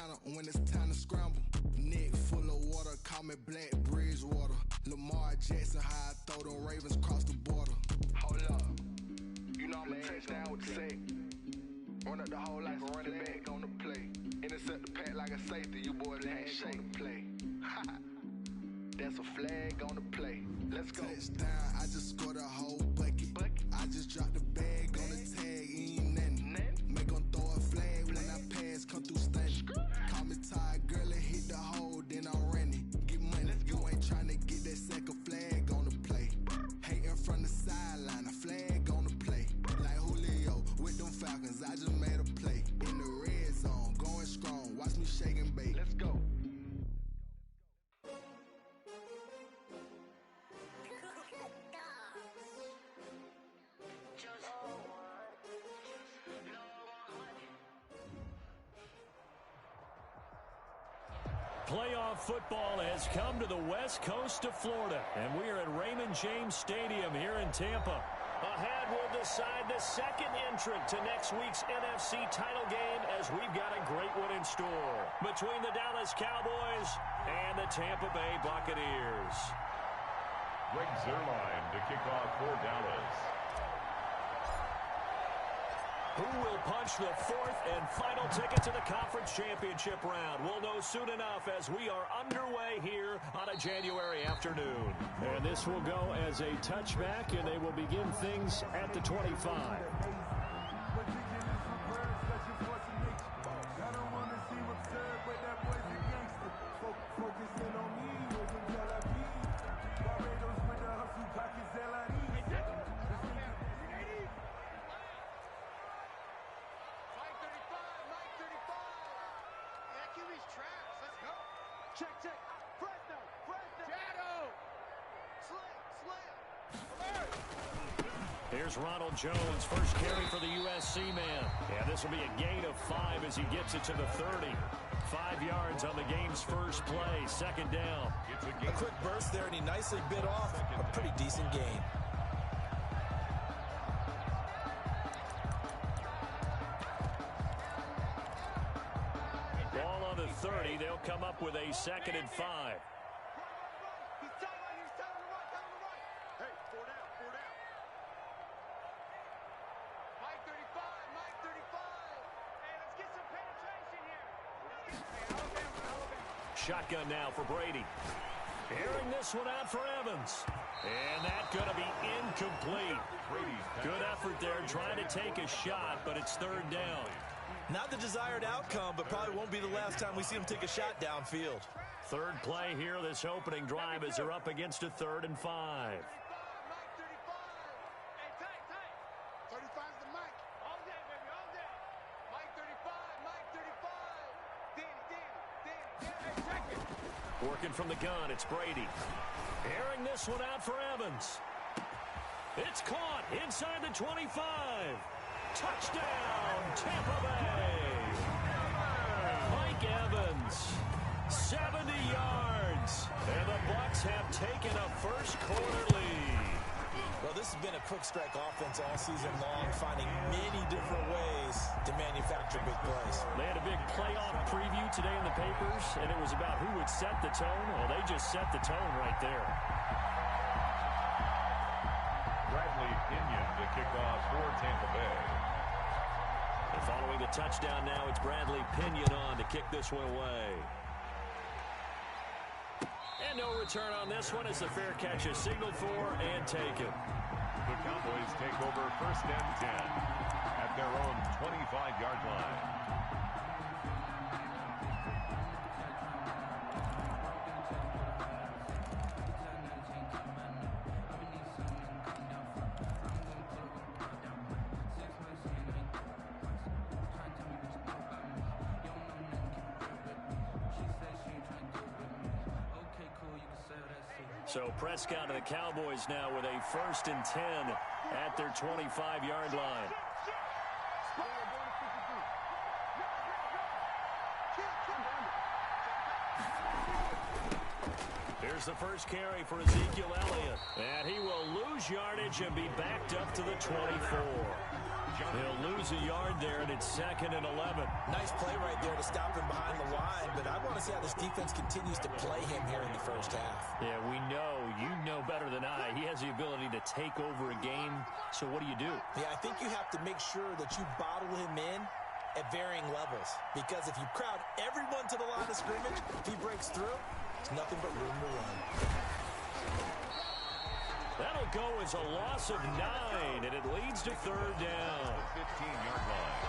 Atlanta when it's time to scramble. Neck full of water, call me Black Bridgewater. Lamar Jackson, how I throw them Ravens across the border. Hold up, you know I'm a touchdown with the sack. Run up the whole life and running back on the play. Intercept the pack like a safety, you boys handshake on the play. That's a flag on the play. Let's go. Touchdown, I just scored a whole bucket. I just dropped the bag on the tag, ain't nothing. Make them throw a flag when I pass, come through stunning. Call me tired, girl, and hit the hole, then I'm running. Get money, you ain't tryna get that second flag on the play. Hating from the sideline, a flag on the play. Like Julio with them Falcons, I just made a play. In the red zone, going strong, watch me shake and bake. Let's go. Playoff football has come to the west coast of Florida, and we are at Raymond James Stadium here in Tampa. Ahead will decide the second entrant to next week's NFC title game, as we've got a great one in store between the Dallas Cowboys and the Tampa Bay Buccaneers. Greg Zuerlein to kick off for Dallas. Who will punch the fourth and final ticket to the conference championship round? We'll know soon enough as we are underway here on a January afternoon. And this will go as a touchback, and they will begin things at the 25. Here's Ronald Jones, first carry for the USC man. Yeah, this will be a gain of 5 as he gets it to the 30. 5 yards on the game's first play, second down. A quick burst there, and he nicely bit off a pretty decent gain. Ball on the 30. They'll come up with a second and 5. Shotgun now for Brady. Airing this one out for Evans. And that's going to be incomplete. Good effort there trying to take a shot, but it's third down. Not the desired outcome, but probably won't be the last time we see him take a shot downfield. Third play here, this opening drive, as they're up against a 3rd and 5. Working from the gun, it's Brady. Airing this one out for Evans. It's caught inside the 25. Touchdown, Tampa Bay. Mike Evans, 70 yards. And the Bucs have taken a first quarter lead. Well, this has been a quick strike offense all season long, finding many different ways to manufacture big plays. They had a big playoff preview today in the papers, and it was about who would set the tone. Well, they just set the tone right there. Bradley Pinion to kick off for Tampa Bay. And following the touchdown now, it's Bradley Pinion on to kick this one away. And no return on this one as the fair catch is signaled for and taken. The Cowboys take over 1st and 10 at their own 25-yard line. So Prescott and the Cowboys now with a 1st and 10 at their 25-yard line. Here's the first carry for Ezekiel Elliott. And he will lose yardage and be backed up to the 24. He'll lose a yard there, and it's 2nd and 11. Nice play right there to stop him behind the line, but I want to see how this defense continues to play him here in the first half. Yeah, we know. You know better than I. He has the ability to take over a game, so what do you do? Yeah, I think you have to make sure that you bottle him in at varying levels, because if you crowd everyone to the line of scrimmage, if he breaks through, it's nothing but room to run. That'll go as a loss of 9, and it leads to 3rd down. 15-yard line.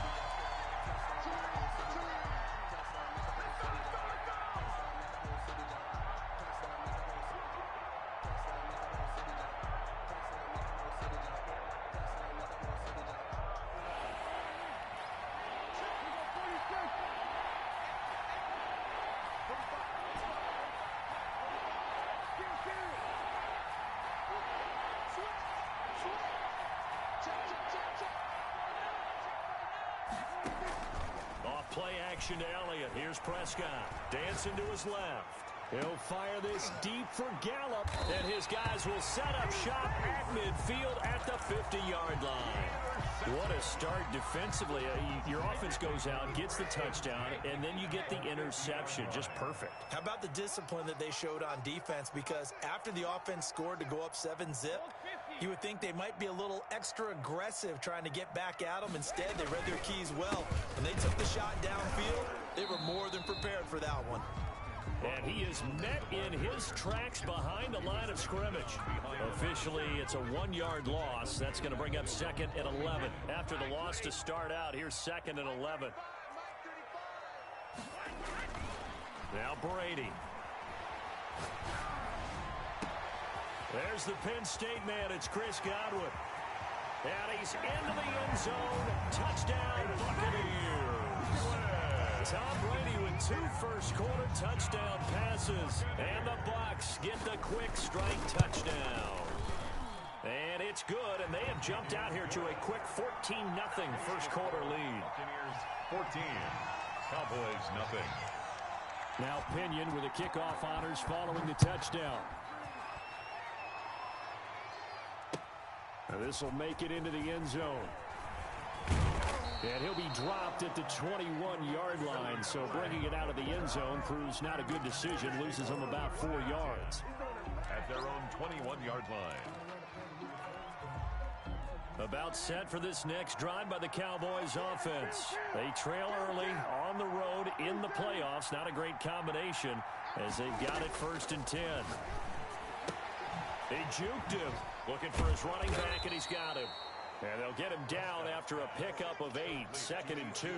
Play action to Elliott. Here's Prescott. Dancing to his left. He'll fire this deep for Gallup. And his guys will set up shop at midfield at the 50-yard line. What a start defensively. Your offense goes out, gets the touchdown, and then you get the interception. Just perfect. How about the discipline that they showed on defense? Because after the offense scored to go up 7-zip, you would think they might be a little extra aggressive trying to get back at them. Instead, they read their keys well. When they took the shot downfield, they were more than prepared for that one. And he is met in his tracks behind the line of scrimmage. Officially, it's a 1-yard loss. That's going to bring up 2nd and 11. After the loss to start out, here's 2nd and 11. Now Brady. There's the Penn State man. It's Chris Godwin. And he's into the end zone. Touchdown, Buccaneers. Tom Brady with 2 first-quarter touchdown passes. And the Bucs get the quick strike touchdown. And it's good, and they have jumped out here to a quick 14-0 first-quarter lead. Buccaneers 14, Cowboys nothing. Now Pinion with the kickoff honors following the touchdown. This will make it into the end zone. And he'll be dropped at the 21-yard line, so bringing it out of the end zone proves not a good decision, loses them about 4 yards. At their own 21-yard line. About set for this next drive by the Cowboys offense. They trail early on the road in the playoffs. Not a great combination as they've got it 1st and 10. They juked him, looking for his running back, and he's got him. And they'll get him down after a pickup of 8, 2nd and 2.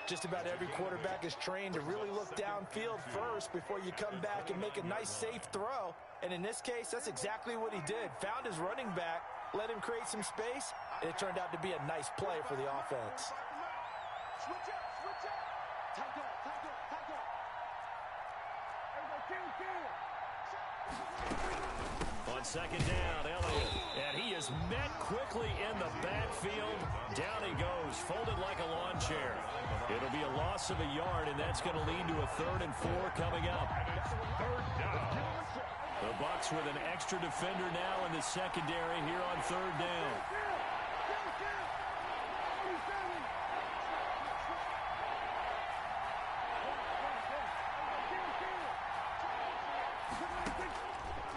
Just about every quarterback is trained to really look downfield first before you come back and make a nice, safe throw. And in this case, that's exactly what he did. Found his running back, let him create some space, and it turned out to be a nice play for the offense. Switch up, switch up. Tight up, tight up, tight up. On 2nd down, Elliott. And he is met quickly in the backfield. Down he goes, folded like a lawn chair. It'll be a loss of a yard, and that's going to lead to a 3rd and 4 coming up. 3rd down. The Bucs with an extra defender now in the secondary here on 3rd down.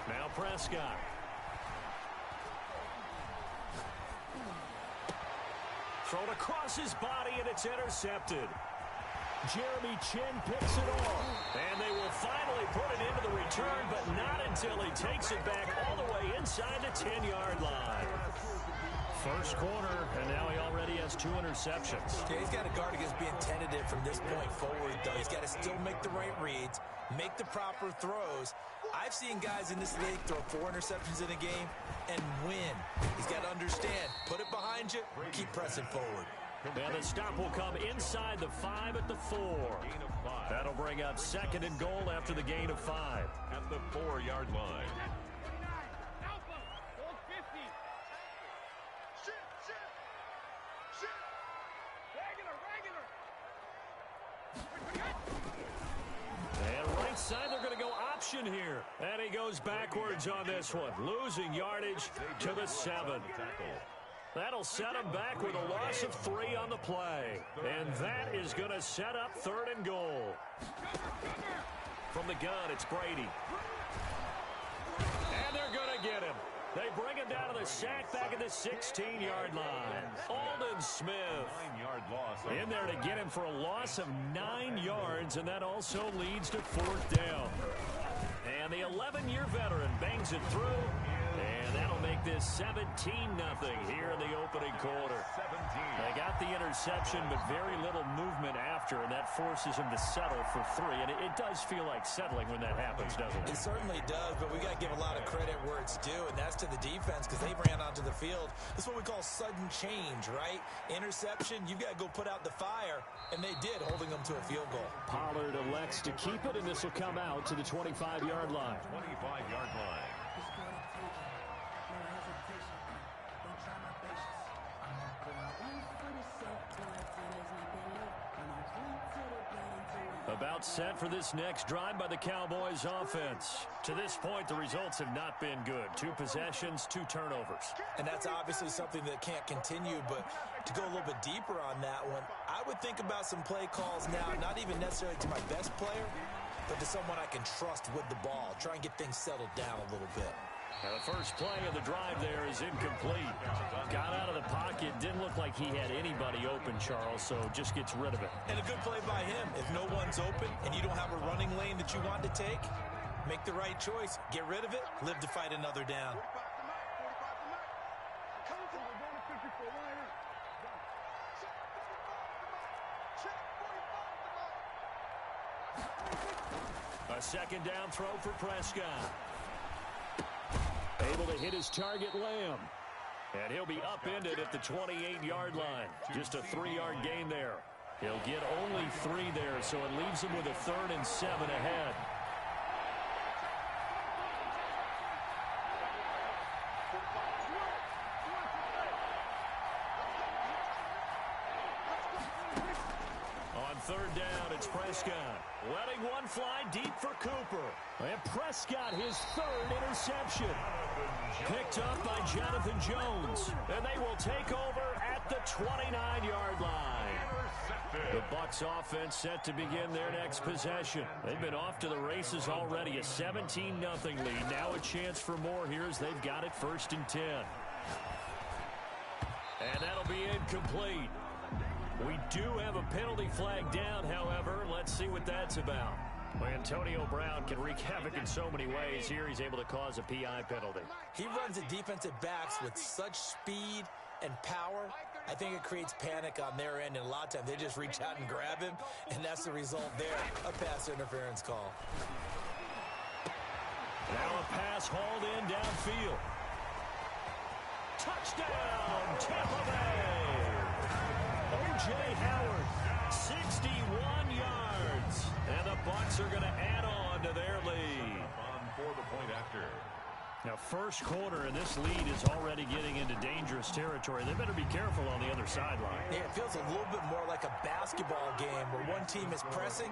Now Prescott. Thrown across his body, and it's intercepted. Jeremy Chin picks it off. And they will finally put it into the return, but not until he takes it back all the way inside the 10-yard line. First quarter, and now he already has 2 interceptions. Yeah, he's got to guard against being tentative from this point forward, though. He's got to still make the right reads, make the proper throws. I've seen guys in this league throw 4 interceptions in a game and win. He's got to understand, put it behind you, keep pressing forward. And the stop will come inside the 5 at the 4. That'll bring up 2nd and goal after the gain of 5. At the 4-yard line. And right side, they're going to go option here. And he goes backwards on this one, losing yardage to the 7. That'll set him back with a loss of 3 on the play. And that is going to set up 3rd and goal. From the gun, it's Brady. And they're going to get him. They bring him down to the sack back at the 16-yard line. Aldon Smith 9-yard loss. in there to get him for a loss of 9 yards, and that also leads to 4th down. And the 11-year veteran bangs it through, and that'll make this 17-0 here in the opening quarter. 17. They got the interception, but very little movement after, and that forces him to settle for 3. And it does feel like settling when that happens, doesn't it? It certainly does, but we got to give a lot of credit where it's due, and that's to the defense because they ran onto the field. This is what we call sudden change, right? Interception, you've got to go put out the fire, and they did, holding them to a field goal. Pollard elects to keep it, and this will come out to the 25-yard line. 25-yard line. About set for this next drive by the Cowboys offense. To this point, the results have not been good. 2 possessions, 2 turnovers. And that's obviously something that can't continue, but to go a little bit deeper on that one, I would think about some play calls now, not even necessarily to my best player, but to someone I can trust with the ball. Try and get things settled down a little bit. Now the first play of the drive there is incomplete. Got out of the pocket. Didn't look like he had anybody open, Charles, so just gets rid of it. And a good play by him. If no one's open and you don't have a running lane that you want to take, make the right choice. Get rid of it. Live to fight another down. A 2nd down throw for Prescott. Able to hit his target, Lamb. And he'll be upended at the 28-yard line. Just a 3-yard gain there. He'll get only 3 there, so it leaves him with a 3rd and 7 ahead. On 3rd down, it's Prescott. Letting one fly deep for Cooper. And Prescott, his 3rd interception. Picked up by Jonathan Jones. And they will take over at the 29-yard line. The Bucs offense set to begin their next possession. They've been off to the races already. A 17-0 lead. Now a chance for more here as they've got it 1st and 10. And that'll be incomplete. We do have a penalty flag down, however. Let's see what that's about. Well, Antonio Brown can wreak havoc in so many ways. Here he's able to cause a PI penalty. He runs the defensive backs with such speed and power. I think it creates panic on their end, and a lot of times they just reach out and grab him, and that's the result there, a pass interference call. Now a pass hauled in downfield. Touchdown, Tampa Bay! O.J. Howard, 61 yards. And the Bucs are going to add on to their lead. On for the point after. Now, first quarter, and this lead is already getting into dangerous territory. They better be careful on the other sideline. Yeah, it feels a little bit more like a basketball game where one team is pressing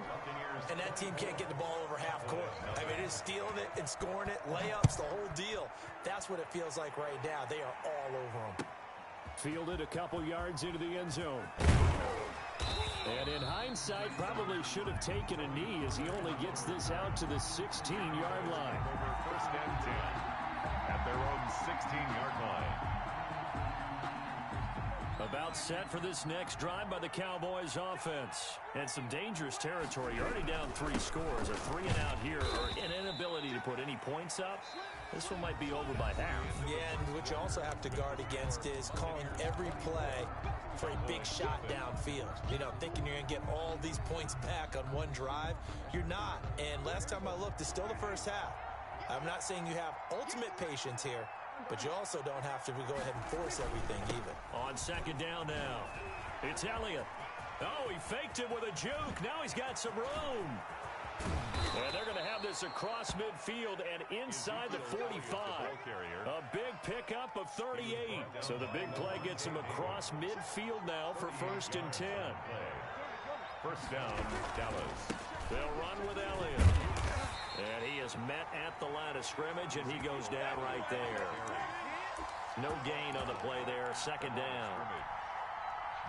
and that team can't get the ball over half court. I mean, it is stealing it and scoring it, layups, the whole deal. That's what it feels like right now. They are all over them. Fielded a couple yards into the end zone. And in hindsight, probably should have taken a knee as he only gets this out to the 16-yard line. Over 1st and 10 at their own 16-yard line. About set for this next drive by the Cowboys offense. And some dangerous territory. You're already down 3 scores. A 3-and-out here, or an inability to put any points up. This one might be over by half. Yeah, and what you also have to guard against is calling every play for a big shot downfield. You know, thinking you're going to get all these points back on one drive. You're not. And last time I looked, it's still the first half. I'm not saying you have ultimate patience here, but you also don't have to go ahead and force everything either. On 2nd down now, it's Elliott. Oh, he faked it with a juke. Now he's got some room. And they're going to have this across midfield and inside the 45. A big pickup of 38. So the big play gets him across midfield now for 1st and 10. First down, Dallas. They'll run with Elliott. And he is met at the line of scrimmage, and he goes down right there. No gain on the play there, second down.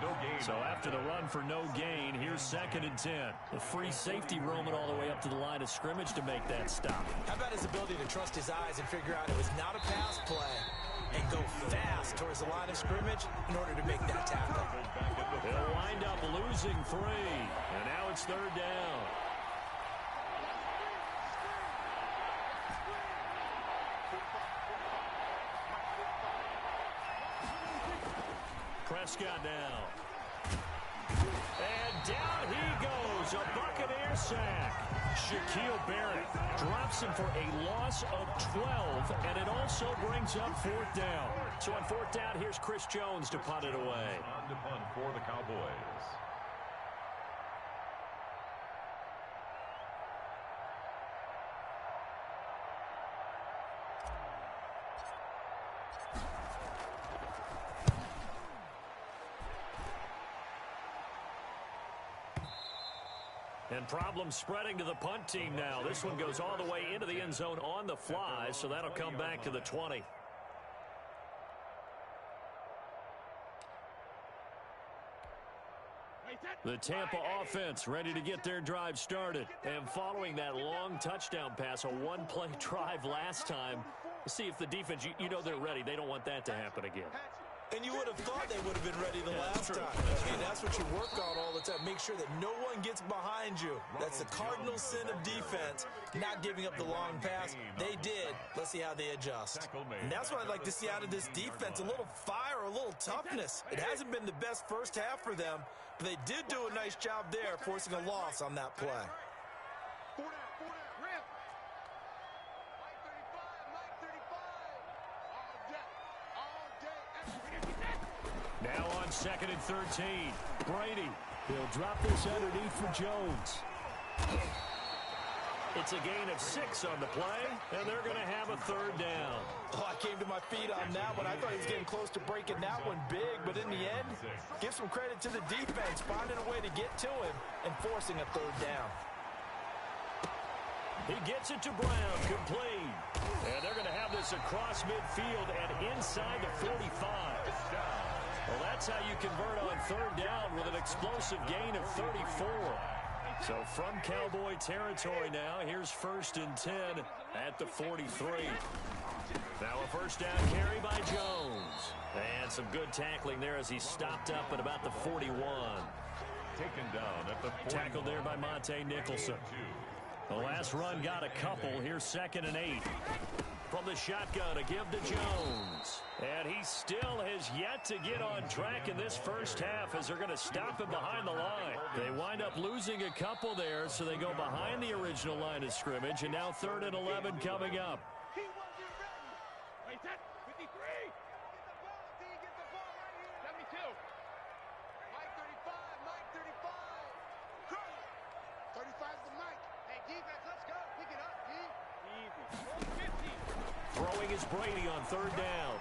No gain. So after the run for no gain, here's 2nd and 10. The free safety roaming all the way up to the line of scrimmage to make that stop. How about his ability to trust his eyes and figure out it was not a pass play and go fast towards the line of scrimmage in order to make that tackle. They'll wind up losing 3, and now it's 3rd down. Prescott now. And down he goes. A Buccaneer sack. Shaquille Barrett drops him for a loss of 12, and it also brings up 4th down. So on 4th down, here's Chris Jones to punt it away. On to punt for the Cowboys. And problems spreading to the punt team now. This one goes all the way into the end zone on the fly, so that'll come back to the 20. The Tampa offense ready to get their drive started. And following that long touchdown pass, a one-play drive last time, see if the defense, you know they're ready. They don't want that to happen again. And you would have thought they would have been ready the last time. I mean, that's what you work on all the time. Make sure that no one gets behind you. That's the cardinal sin of defense, not giving up the long pass. They did. Let's see how they adjust. And that's what I'd like to see out of this defense, a little fire, a little toughness. It hasn't been the best first half for them, but they did do a nice job there, forcing a loss on that play. Now on 2nd and 13. Brady. He'll drop this underneath for Jones. It's a gain of 6 on the play, and they're going to have a 3rd down. Oh, I came to my feet on that one. I thought he was getting close to breaking that one big, but in the end, give some credit to the defense, finding a way to get to him and forcing a 3rd down. He gets it to Brown, complete. And they're going to have this across midfield and inside the 45. Well, that's how you convert on 3rd down with an explosive gain of 34. So from Cowboy territory now, here's 1st and 10 at the 43. Now a 1st down carry by Jones. And some good tackling there as he stopped up at about the 41. Taken down at the 40. Tackled there by Monte Nicholson. The last run got a couple. Here's 2nd and 8. From the shotgun, a give to Jones. And he still has yet to get on track in this first half as they're going to stop him behind the line. They wind up losing a couple there, so they go behind the original line of scrimmage, and now 3rd and 11 coming up. Throwing is Brady on 3rd down.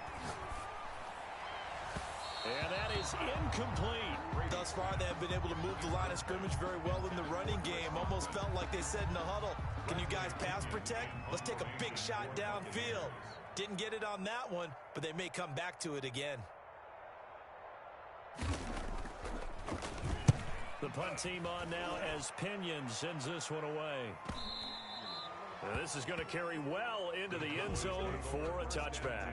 And that is incomplete. Thus far, they have been able to move the line of scrimmage very well in the running game. Almost felt like they said in the huddle, can you guys pass protect? Let's take a big shot downfield. Didn't get it on that one, but they may come back to it again. The punt team on now as Pinion sends this one away. And this is going to carry well into the end zone for a touchback.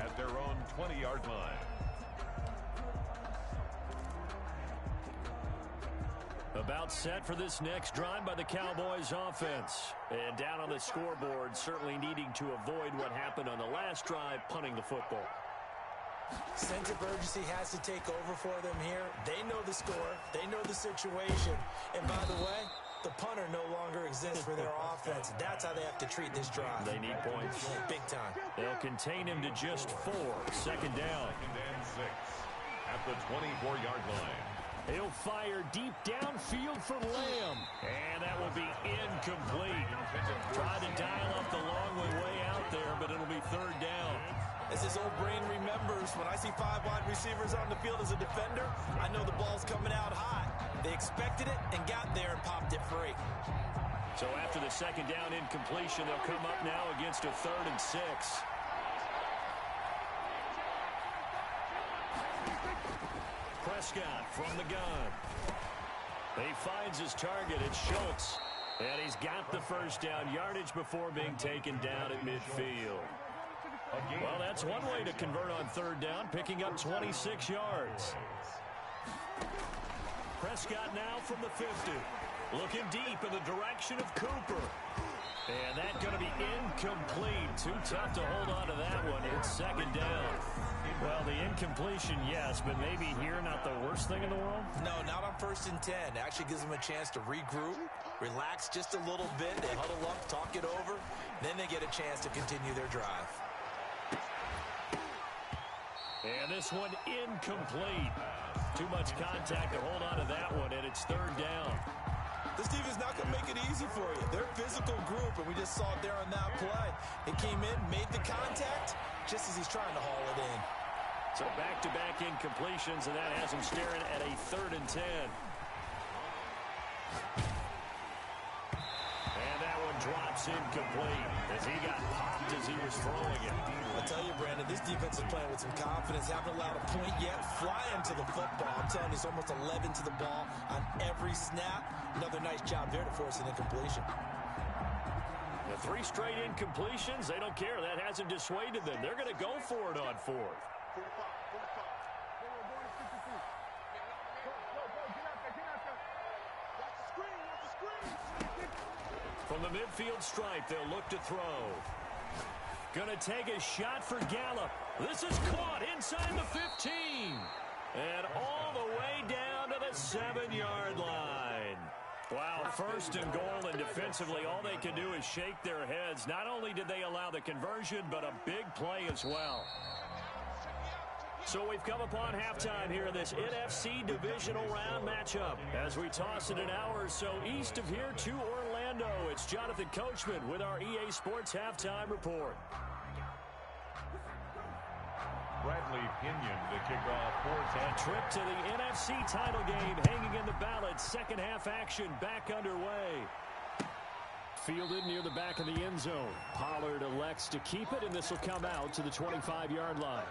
At their own 20-yard line. About set for this next drive by the Cowboys offense. And down on the scoreboard, certainly needing to avoid what happened on the last drive, punting the football. Sense of urgency has to take over for them here. They know the score. They know the situation. And by the way, the punter no longer exists for their offense. That's how they have to treat this drive. They need points. Big time. They'll contain him to just 4. 2nd down. 2nd and 6 at the 24-yard line. He'll fire deep downfield for Lamb. And that will be incomplete. Tried to dial up the long way out there, but it'll be 3rd down. As his old brain remembers, when I see 5 wide receivers on the field as a defender, I know the ball's coming out high. They expected it and got there and popped it free. So after the 2nd down incompletion, they'll come up now against a 3rd and 6. Prescott from the gun. He finds his target. It's Schultz. And he's got the first down yardage before being taken down at midfield. Well, that's one way to convert on third down, picking up 26 yards. Prescott now from the 50. Looking deep in the direction of Cooper. And that's going to be incomplete. Too tough to hold on to that one. It's second down. Well, the incompletion, yes, but maybe here not the worst thing in the world? No, not on 1st and 10. It actually gives them a chance to regroup, relax just a little bit. They huddle up, talk it over. Then they get a chance to continue their drive. And this one incomplete. Too much contact to hold on to that one, and it's third down. This defense not going to make it easy for you. They're a physical group, and we just saw it there on that play. It came in, made the contact, just as he's trying to haul it in. So back-to-back incompletions, and that has him staring at a 3rd and 10. And that one drops incomplete as he got popped as he was throwing it. I'll tell you, Brandon, this defense is playing with some confidence. Haven't allowed a point yet. Flying to the football. I'm telling you, it's almost 11 to the ball on every snap. Another nice job there to force an incompletion. The 3 straight incompletions, they don't care. That hasn't dissuaded them. They're going to go for it on 4th. From the midfield stripe, they'll look to throw. Gonna take a shot for Gallup. This is caught inside the 15. And all the way down to the 7-yard line. Wow, 1st and goal, and defensively, all they can do is shake their heads. Not only did they allow the conversion, but a big play as well. So we've come upon halftime here in this NFC divisional round matchup. As we toss it an hour or so east of here to Orlando, it's Jonathan Coachman with our EA Sports Halftime Report. Bradley Pinion to kick off A trip to the NFC title game hanging in the balance. Second half action back underway. Fielded near the back of the end zone. Pollard elects to keep it, and this will come out to the 25-yard line.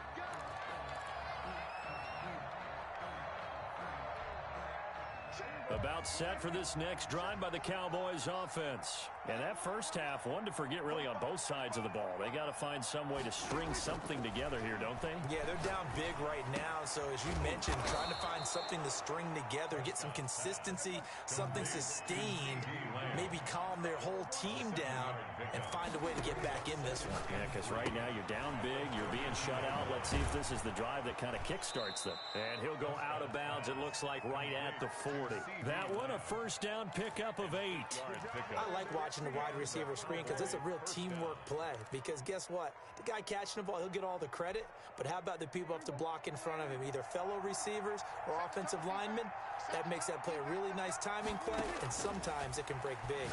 About set for this next drive by the Cowboys offense. And that first half, one to forget really on both sides of the ball. They got to find some way to string something together here, don't they? Yeah, they're down big right now. So as you mentioned, trying to find something to string together, get some consistency, something sustained, maybe calm their whole team down and find a way to get back in this one. Yeah, because right now you're down big, you're being shut out. Let's see if this is the drive that kind of kickstarts them. And he'll go out of bounds, it looks like, right at the 40. That one, a first down pickup of 8. I like watching the wide receiver screen because it's a real teamwork play. Because guess what? The guy catching the ball, he'll get all the credit. But how about the people up to block in front of him, either fellow receivers or offensive linemen? That makes that play a really nice timing play, and sometimes it can break big.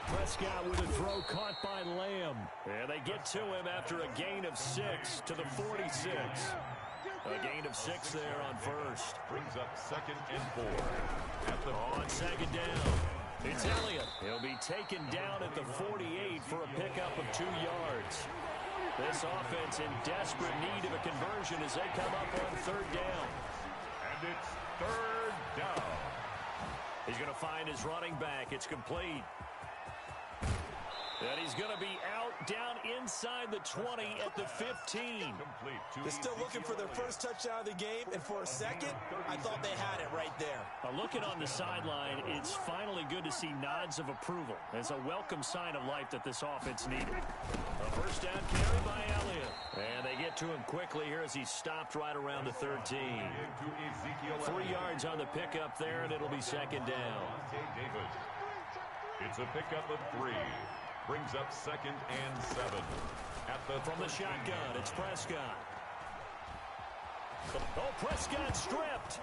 Prescott with a throw caught by Lamb. And they get to him after a gain of 6 to the 46. A gain of 6 there on first. Brings up 2nd and 4. On second down, it's Elliott. He'll be taken down at the 48 for a pickup of 2 yards. This offense in desperate need of a conversion as they come up on 3rd down. And it's 3rd down. He's going to find his running back. It's complete. And he's going to be out down inside the 20 at the 15. They're still looking for their first touchdown of the game, and for a second, I thought they had it right there. Looking on the sideline, it's finally good to see nods of approval. It's a welcome sign of life that this offense needed. A first down carry by Elliott. And they get to him quickly here as he stopped right around the 13. 3 yards on the pickup there, and it'll be second down. It's a pickup of 3. Brings up 2nd and 7. From the shotgun, it's Prescott. Oh, Prescott stripped.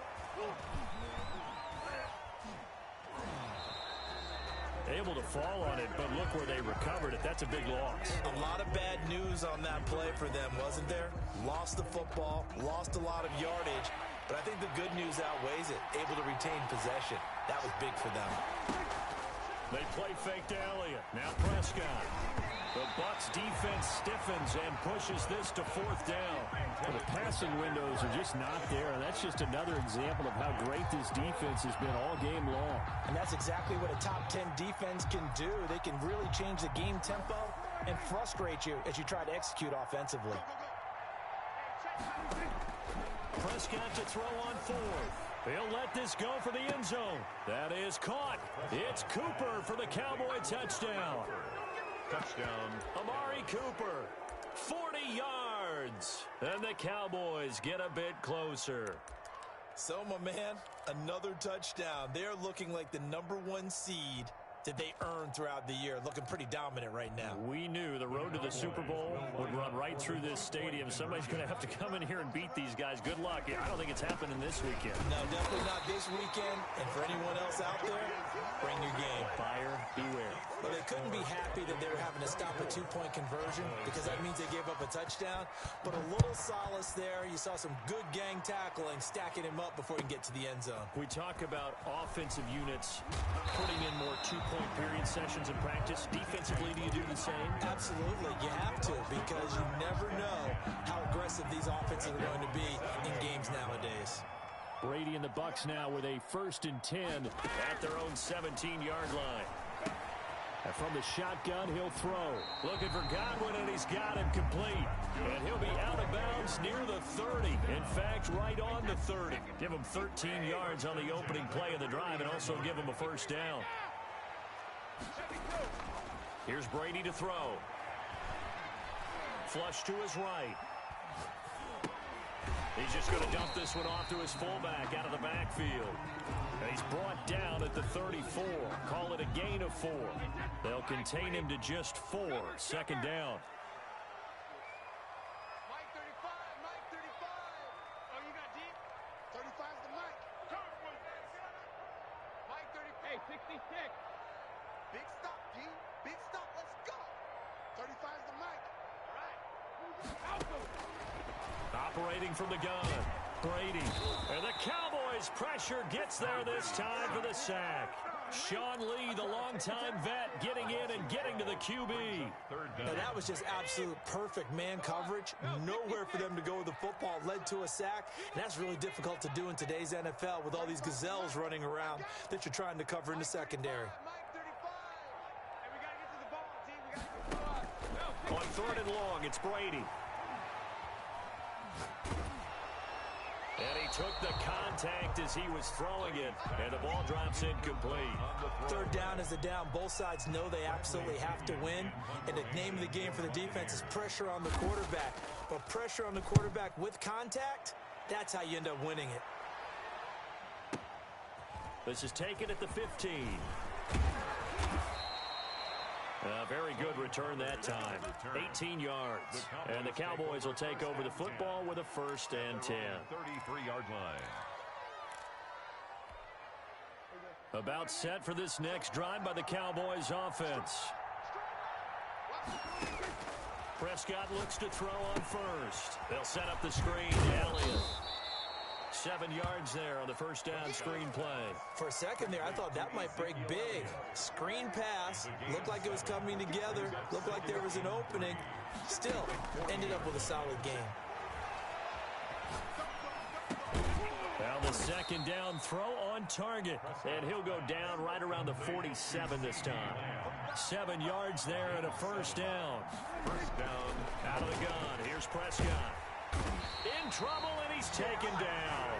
Able to fall on it, but look where they recovered it. That's a big loss. A lot of bad news on that play for them, wasn't there? Lost the football, lost a lot of yardage, but I think the good news outweighs it. Able to retain possession. That was big for them. They play fake to Elliott. Now Prescott. The Bucs defense stiffens and pushes this to fourth down. Well, the passing windows are just not there. And that's just another example of how great this defense has been all game long. And that's exactly what a top 10 defense can do. They can really change the game tempo and frustrate you as you try to execute offensively. Prescott to throw on fourth. He'll let this go for the end zone. That is caught. It's Cooper for the Cowboy touchdown. Touchdown. Amari Cooper, 40 yards. And the Cowboys get a bit closer. So, my man, another touchdown. They're looking like the #1 seed that they earned throughout the year. Looking pretty dominant right now. We knew the road to the Super Bowl would run right through this stadium. Somebody's going to have to come in here and beat these guys. Good luck. I don't think it's happening this weekend. No, definitely not this weekend. And for anyone else out there, bring your game. Buyer beware. Well, they couldn't be happy that they were having to stop a two-point conversion because that means they gave up a touchdown. But a little solace there. You saw some good gang tackling, stacking him up before he can get to the end zone. We talk about offensive units putting in more two-point period sessions in practice. Defensively, do you do the same? Absolutely. You have to because you never know how aggressive these offenses are going to be in games nowadays. Brady and the Bucs now with a 1st and 10 at their own 17-yard line. And from the shotgun, he'll throw. Looking for Godwin, and he's got him complete. And he'll be out of bounds near the 30. In fact, right on the 30. Give him 13 yards on the opening play of the drive and also give him a first down. Here's Brady to throw. Flush to his right. He's just going to dump this one off to his fullback out of the backfield. And he's brought down at the 34. Call it a gain of 4. They'll contain him to just 4. 2nd down. Mike 35, Mike 35. Oh, you got deep? 35's the Mike. Mike 35. Hey, 66. Big stop, D. Big stop. Let's go. 35's the Mike. All right. Operating from the gun, Brady. And the Cowboys' pressure gets there this time for the sack. Sean Lee, the longtime vet, getting in and getting to the QB. Now, that was just absolute perfect man coverage. Nowhere for them to go with the football. Led to a sack. And that's really difficult to do in today's NFL with all these gazelles running around that you're trying to cover in the secondary. Mike 35. Hey, we got to get to the ball, D. We got to get to the ball. On 3rd and long, it's Brady. And he took the contact as he was throwing it, and the ball drops incomplete. 3rd down is the down. Both sides know they absolutely have to win, and the name of the game for the defense is pressure on the quarterback. But pressure on the quarterback with contact, that's how you end up winning it. This is taken at the 15. A very good return that time. 18 yards. And the Cowboys will take over the football with a 1st and 10. 33-yard line. About set for this next drive by the Cowboys offense. Prescott looks to throw on first. They'll set up the screen to Elliott. 7 yards there on the 1st down screen play. For a second there, I thought that might break big. Screen pass. Looked like it was coming together. Looked like there was an opening. Still, ended up with a solid game. Now the 2nd down throw on target. And he'll go down right around the 47 this time. 7 yards there and a 1st down. 1st down. Out of the gun. Here's Prescott. In trouble, and he's taken down.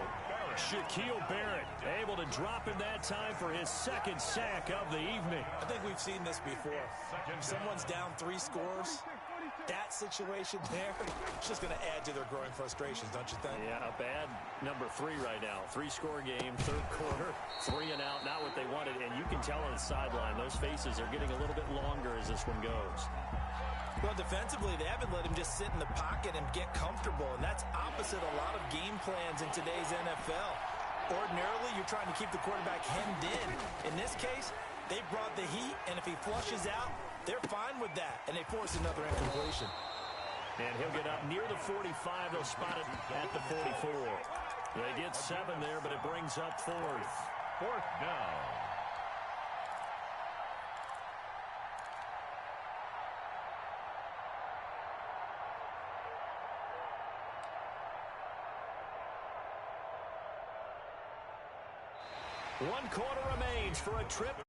Shaquille Barrett able to drop him that time for his 2nd sack of the evening. I think we've seen this before. If someone's down 3 scores, that situation there, it's just going to add to their growing frustrations, don't you think? Yeah, a bad number 3 right now. 3-score game, 3rd quarter, 3 and out, not what they wanted. And you can tell on the sideline, those faces are getting a little bit longer as this one goes. Well, defensively, they haven't let him just sit in the pocket and get comfortable, and that's opposite a lot of game plans in today's NFL. Ordinarily, you're trying to keep the quarterback hemmed in. In this case, they brought the heat, and if he flushes out, they're fine with that, and they force another incompletion. And he'll get up near the 45. They'll spot it at the 44. They get 7 there, but it brings up 4th. 4th down. 1 quarter remains for a trip